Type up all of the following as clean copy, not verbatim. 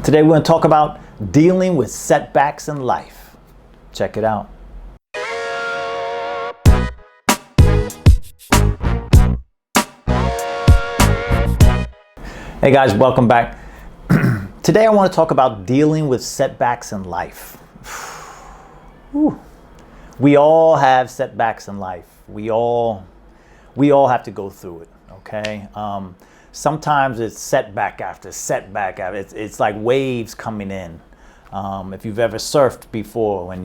Today we're going to talk about dealing with setbacks in life. Check it out. Hey guys, welcome back. Today I want to talk about dealing with setbacks in life. We all have setbacks in life. We all have to go through it, okay? Sometimes it's setback after setback. It's like waves coming in. If you've ever surfed before, when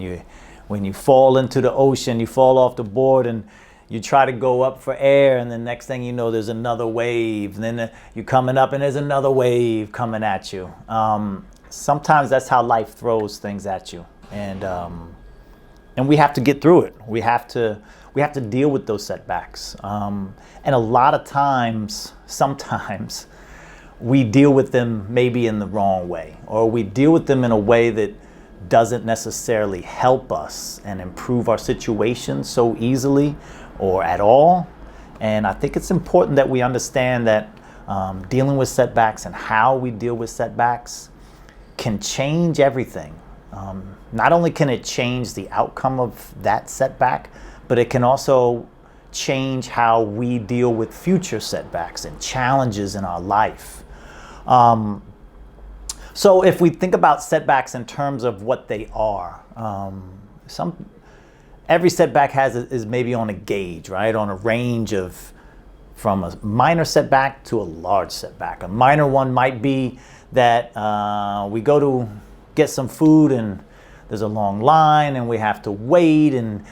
you fall into the ocean, you fall off the board and you try to go up for air, and the next thing you know, there's another wave. And then you're coming up and there's another wave coming at you. Sometimes that's how life throws things at you. And we have to get through it. We have to deal with those setbacks. And a lot of times, sometimes, we deal with them maybe in the wrong way, or we deal with them in a way that doesn't necessarily help us and improve our situation so easily or at all. And I think it's important that we understand that dealing with setbacks and how we deal with setbacks can change everything. Not only can it change the outcome of that setback, but it can also change how we deal with future setbacks and challenges in our life. So if we think about setbacks in terms of what they are, every setback is maybe on a gauge, right? On a range of from a minor setback to a large setback. A minor one might be that we go to get some food and there's a long line and we have to wait, and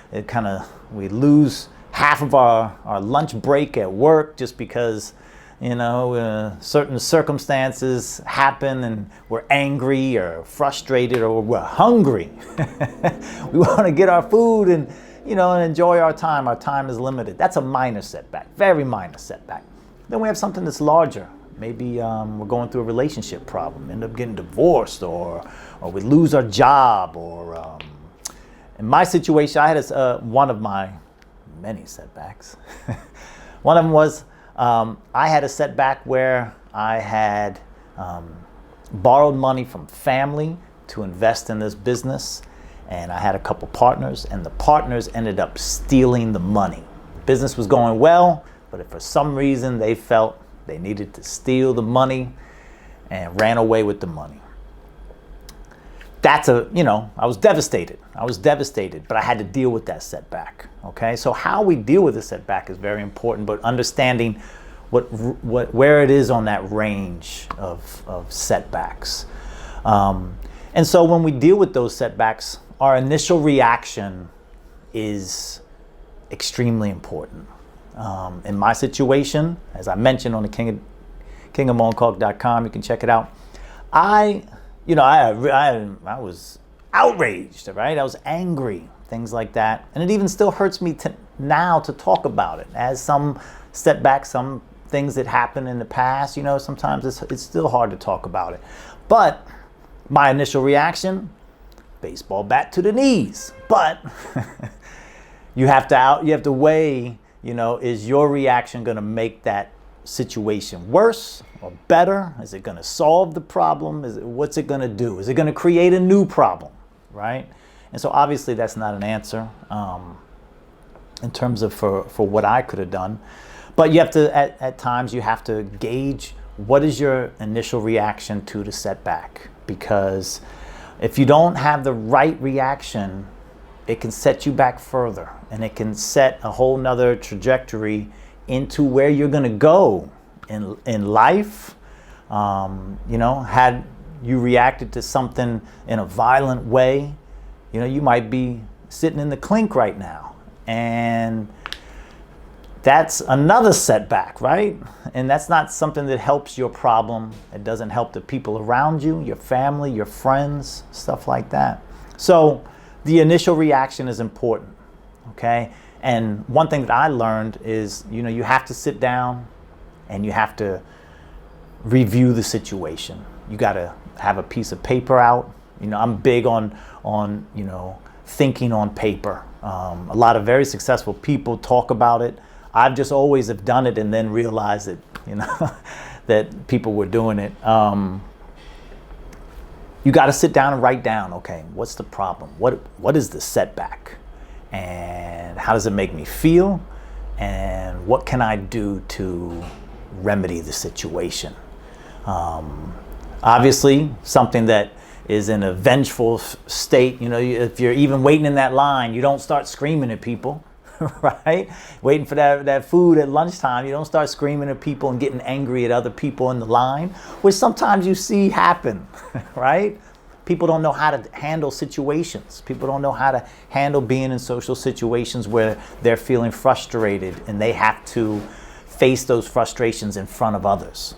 we lose half of our lunch break at work just because, certain circumstances happen and we're angry or frustrated or we're hungry. We want to get our food and enjoy our time. Our time is limited. That's a minor setback, very minor setback. Then we have something that's larger. Maybe we're going through a relationship problem, end up getting divorced, or we lose our job, or in my situation, I had one of my many setbacks. One of them was I had a setback where I had borrowed money from family to invest in this business, and I had a couple partners, and the partners ended up stealing the money. The business was going well, but if for some reason they felt they needed to steal the money and ran away with the money. I was devastated. But I had to deal with that setback. Okay, so how we deal with a setback is very important, but understanding where it is on that range of setbacks. And so when we deal with those setbacks, our initial reaction is extremely important. In my situation, as I mentioned on the KOMK.com, you can check it out. I was outraged, right? I was angry, things like that. And it even still hurts me now to talk about it, as some setbacks, some things that happened in the past, sometimes it's still hard to talk about it. But my initial reaction, baseball bat to the knees. But you have to weigh, is your reaction going to make that situation worse or better? Is it going to solve the problem? What's it going to do? Is it going to create a new problem, right? And so obviously that's not an answer in terms of for what I could have done. But you have to, at times, you have to gauge what is your initial reaction to the setback. Because if you don't have the right reaction, it can set you back further, and it can set a whole nother trajectory into where you're going to go in life. Had you reacted to something in a violent way, you might be sitting in the clink right now, and that's another setback, right? And that's not something that helps your problem. It doesn't help the people around you, your family, your friends, stuff like that. So the initial reaction is important, okay? And one thing that I learned is, you have to sit down and you have to review the situation. You got to have a piece of paper out. I'm big on thinking on paper. A lot of very successful people talk about it. I've just always have done it and then realized that, that people were doing it. you got to sit down and write down, okay, what's the problem? What is the setback? And how does it make me feel? And what can I do to remedy the situation? Obviously, something that is in a vengeful state, if you're even waiting in that line, you don't start screaming at people, right? Waiting for that food at lunchtime, you don't start screaming at people and getting angry at other people in the line, which sometimes you see happen, right? People don't know how to handle situations. People don't know how to handle being in social situations where they're feeling frustrated and they have to face those frustrations in front of others.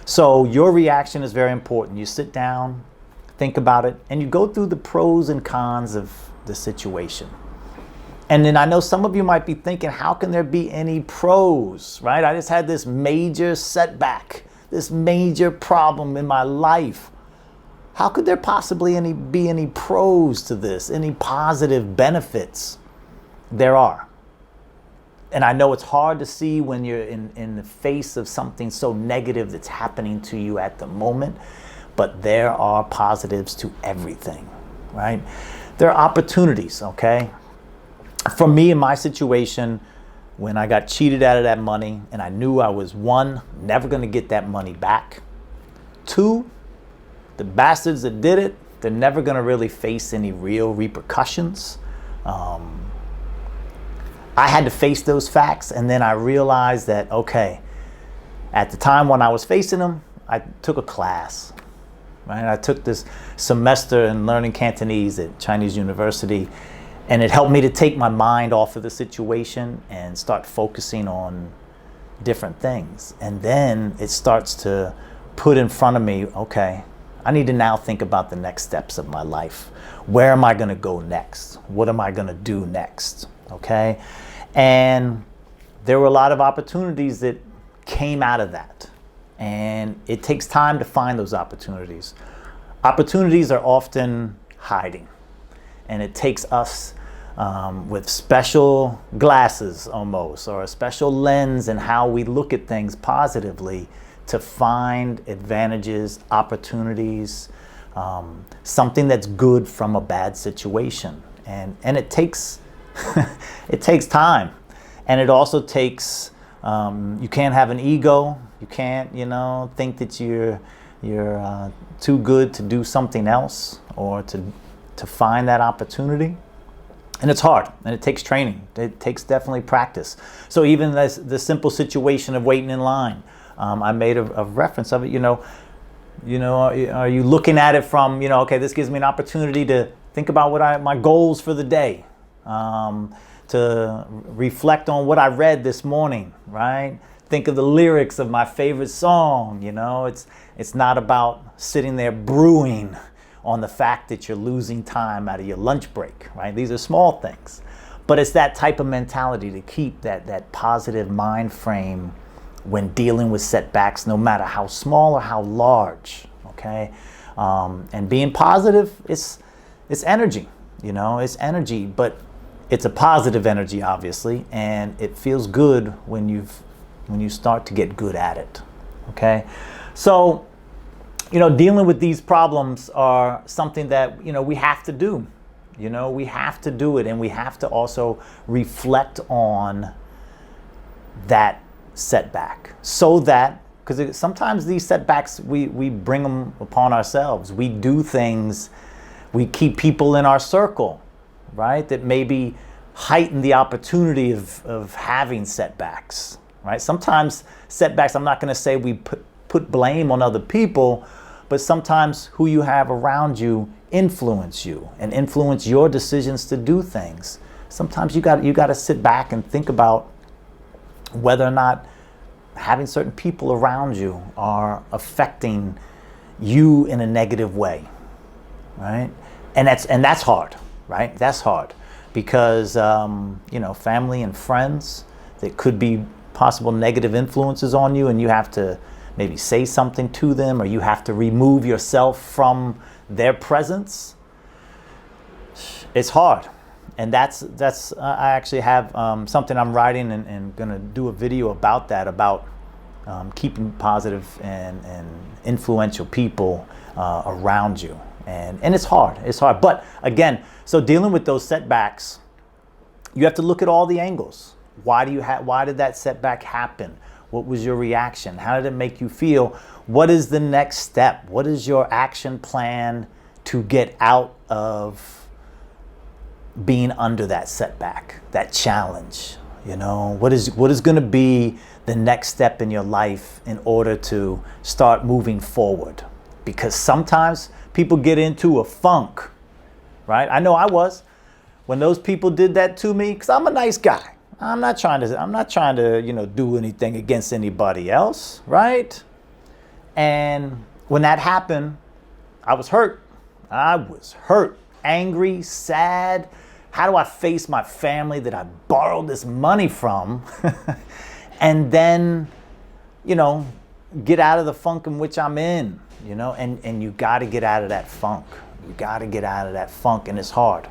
So your reaction is very important. You sit down, think about it, and you go through the pros and cons of the situation. And then I know some of you might be thinking, how can there be any pros, right? I just had this major setback, this major problem in my life. How could there possibly be any pros to this, any positive benefits? There are. And I know it's hard to see when you're in the face of something so negative that's happening to you at the moment, but there are positives to everything, right? There are opportunities, okay? For me, in my situation, when I got cheated out of that money and I knew I was, one, never going to get that money back. Two, the bastards that did it, they're never going to really face any real repercussions. I had to face those facts, and then I realized that, okay, at the time when I was facing them, I took a class, right? I took this semester in learning Cantonese at Chinese University, and it helped me to take my mind off of the situation and start focusing on different things. And then it starts to put in front of me, okay, I need to now think about the next steps of my life. Where am I going to go next? What am I going to do next? Okay? And there were a lot of opportunities that came out of that. And it takes time to find those opportunities. Opportunities are often hiding. And it takes us with special glasses almost, or a special lens in how we look at things positively, to find advantages, opportunities, something that's good from a bad situation. And it takes it takes time. And it also takes, you can't have an ego. You can't, think that you're too good to do something else or to find that opportunity. And it's hard, and it takes training. It takes definitely practice. So even the simple situation of waiting in line, I made a reference of it. Are you looking at it from, okay, this gives me an opportunity to think about what my goals for the day, to reflect on what I read this morning, right? Think of the lyrics of my favorite song. It's not about sitting there brewing on the fact that you're losing time out of your lunch break, right? These are small things, but it's that type of mentality to keep that positive mind frame when dealing with setbacks, no matter how small or how large, okay? And being positive, it's energy, it's energy, but it's a positive energy, obviously, and it feels good when you start to get good at it, okay? So, dealing with these problems are something that, we have to do. We have to do it, and we have to also reflect on that setback, so that, because sometimes these setbacks, we bring them upon ourselves. We do things, we keep people in our circle, right, that maybe heighten the opportunity of having setbacks, right? Sometimes setbacks, I'm not going to say we put blame on other people, but sometimes who you have around you influence you and influence your decisions to do things. Sometimes you got to sit back and think about whether or not having certain people around you are affecting you in a negative way, right? And that's hard, right? That's hard because family and friends that could be possible negative influences on you, and you have to maybe say something to them, or you have to remove yourself from their presence. It's hard. And that's I actually have something I'm writing and going to do a video about that, about keeping positive and influential people around you. And it's hard. It's hard. But again, so dealing with those setbacks, you have to look at all the angles. Why did that setback happen? What was your reaction? How did it make you feel? What is the next step? What is your action plan to get out of being under that setback, that challenge? You know, what is going to be the next step in your life in order to start moving forward? Because sometimes people get into a funk, right? I know I was when those people did that to me, because I'm a nice guy. I'm not trying to, you know, do anything against anybody else, right? And when that happened, I was hurt. I was hurt, angry, sad. How do I face my family that I borrowed this money from and then, you know, get out of the funk in which I'm in, you know, and you got to get out of that funk. You got to get out of that funk, and it's hard.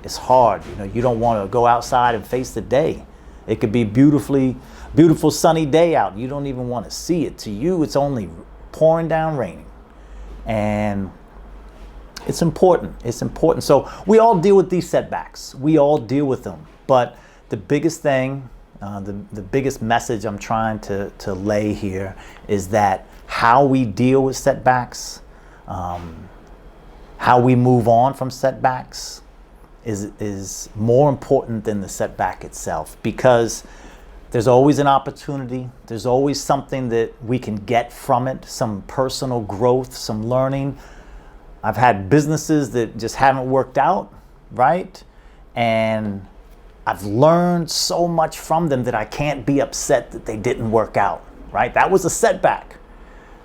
It's hard. You know, you don't want to go outside and face the day. It could be beautiful sunny day out. You don't even want to see it. To you, it's only pouring down raining. And it's important. It's important. So we all deal with these setbacks. We all deal with them. But the biggest thing, the biggest message I'm trying to lay here is that how we deal with setbacks, how we move on from setbacks is more important than the setback itself, because there's always an opportunity. There's always something that we can get from it, some personal growth, some learning. I've had businesses that just haven't worked out, right? And I've learned so much from them that I can't be upset that they didn't work out, right? That was a setback.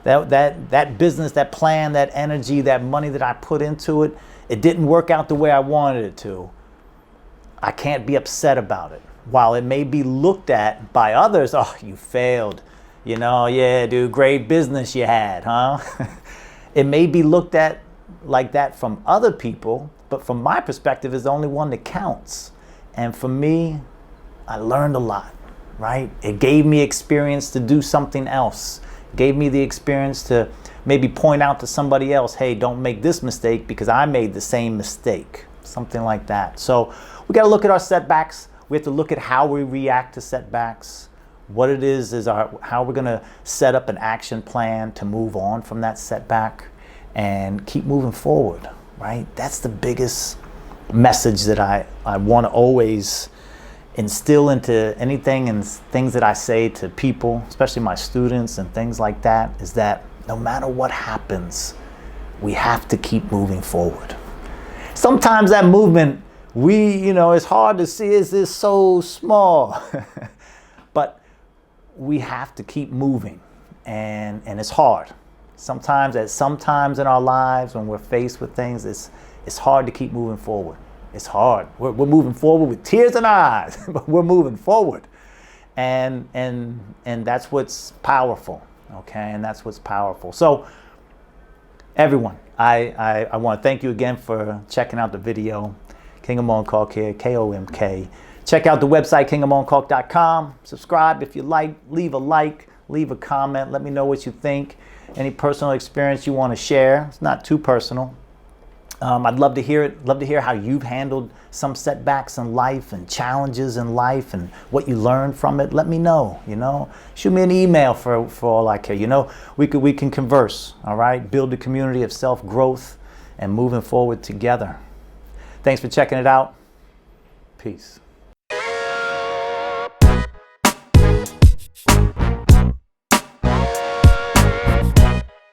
That business, that plan, that energy, that money that I put into it, it didn't work out the way I wanted it to. I can't be upset about it. While it may be looked at by others, oh, you failed. You know, yeah, dude, great business you had, huh? It may be looked at like that from other people, but from my perspective, it's the only one that counts. And for me, I learned a lot, right? It gave me experience to do something else. It gave me the experience to maybe point out to somebody else, hey, don't make this mistake because I made the same mistake. Something like that. So we got to look at our setbacks. We have to look at how we react to setbacks. What it is how we're going to set up an action plan to move on from that setback and keep moving forward, right? That's the biggest message that I want to always instill into anything and things that I say to people, especially my students and things like that, is that no matter what happens, we have to keep moving forward. Sometimes that movement, it's hard to see, it's so small, but we have to keep moving, and it's hard. Sometimes in our lives when we're faced with things, it's hard to keep moving forward. It's hard. We're moving forward with tears in our eyes, but we're moving forward, and that's what's powerful. Okay, and that's what's powerful. So everyone, I want to thank you again for checking out the video. Kingdom on Kalk here, KOMK. Check out the website, kingdomonkalk.com. Subscribe if you like, leave a comment. Let me know what you think. Any personal experience you want to share. It's not too personal. I'd love to hear it. Love to hear how you've handled some setbacks in life and challenges in life and what you learned from it. Let me know, Shoot me an email for all I care. We can converse, all right? Build a community of self-growth and moving forward together. Thanks for checking it out. Peace.